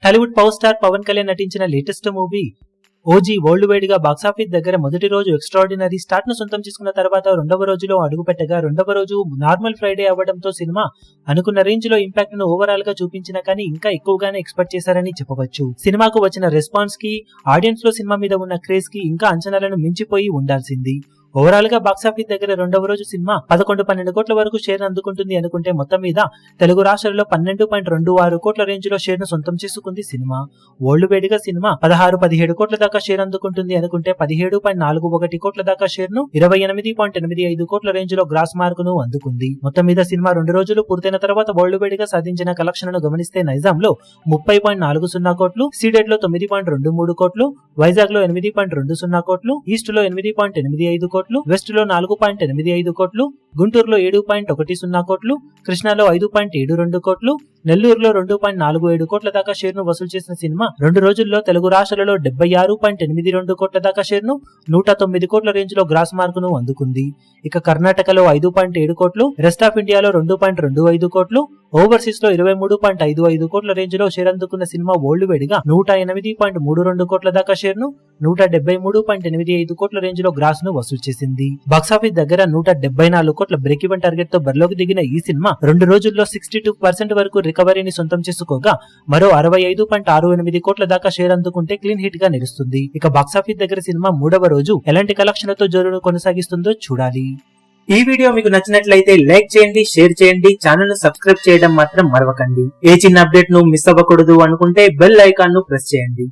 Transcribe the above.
Tollywood power star Pawan Kalyan నటించిన latest movie OG world wide గా box office దగ్గర మొదటి రోజు ఎక్స్ట్రాడినరీ స్టార్ట్ ను సొంతం చేసుకున్న తర్వాత రెండవ రోజులో అడుగుపెట్టగా రెండవ రోజు నార్మల్ ఫ్రైడే అవ్వడంతో సినిమా అనుకున్న రేంజ్ లో ఇంపాక్ట్ ను ఓవరాల్ గా చూపించిన కానీ ఇంకా ఎక్కువగానే ఎక్స్పెక్ట్ చేశారని చెప్పవచ్చు. సినిమాకు వచ్చిన రెస్పాన్స్ కి, ఆడియన్స్ లో సినిమా మీద ఉన్న క్రేజ్ కి ఇంకా అంచనాలను మించిపోయి ఉండాల్సింది. ఓవరాల్ గా బాక్సాఫీస్ దగ్గర రెండవ రోజు సినిమా 11-12 కోట్ల వరకు షేర్ అందుకుంటుంది అనుకుంటే మొత్తం మీద తెలుగు రాష్ట్రాల్లో 12.26 కోట్ల రేంజ్ లో షేర్ ను సొంతం చేసుకుంది సినిమా. వరల్డ్ వైడ్ గా సినిమా 16-17 కోట్ల దాకా షేర్ అందుకుంటుంది అనుకుంటే 17.41 కోట్ల దాకా షేర్ ను 28.85 కోట్ల రేంజ్ లో గ్రాస్ మార్క్ ను అందుకుంది. మొత్తం మీద సినిమా 2 రోజులు పూర్తయిన తర్వాత వరల్డ్ వైడ్ గా సాధించిన కలెక్షన్లను గమనిస్తే నైజాం లో 30.40 కోట్లు, సీడెడ్ లో 9.23 కోట్లు, వైజాగ్ లో 8.20 కోట్లు, ఈస్ట్ లో 8.85 కోట్లు, వెస్ట్ లో 4.85 కోట్లు, గుంటూరులో 7.10 కోట్లు, కృష్ణాలో 5.72 కోట్లు, నెల్లూరులో 2.47 కోట్ల దాకా షేర్ ను వసూలు చేసిన సినిమా 2 రోజుల్లో తెలుగు రాష్ట్రాలలో 76.82 కోట్ల దాకా షేర్ ను 109 కోట్ల రేంజ్ లో గ్రాస్ మార్క్ ను అందుకుంది. ఇక కర్ణాటకలో 5.7 కోట్లు, రెస్ట్ ఆఫ్ ఇండియాలో 2.25 కోట్లు, ఓవర్సీస్ లో 23.55 కోట్ల రేంజ్ లో షేర్ అందుకున్న సినిమా వరల్డ్ వైడ్ గా 108.32 కోట్ల దాకా షేర్ ను 173.85 కోట్ల రేంజ్ లో గ్రాస్ ను వసూలు చేసింది. బాక్సాఫీస్ దగ్గర 174 కోట్ల బ్రేక్ ఈవెన్ టార్గెట్ తో బరిలోకి దిగిన ఈ సినిమా 2 రోజుల్లో 62% వరకు రికవరీని సొంతం చేసుకోగా మరో 65.68 కోట్ల దాకా షేర్ అందుకుంటే క్లీన్ హిట్ గా నిలుస్తుంది. ఇక బాక్సాఫీస్ దగ్గర సినిమా 3వ రోజు ఎలాంటి కలెక్షన్లతో జోరును కొనసాగిస్తుందో చూడాలి. ఈ వీడియో మీకు నచ్చినట్లయితే లైక్ చేయండి, షేర్ చేయండి, ఛానల్ ను సబ్స్క్రైబ్ చేయడం మాత్రం మరవకండి. ఏ చిన్న అప్డేట్ ను మిస్ అవ్వకూడదు అనుకుంటే బెల్ ఐకాన్ ను ప్రెస్ చేయండి.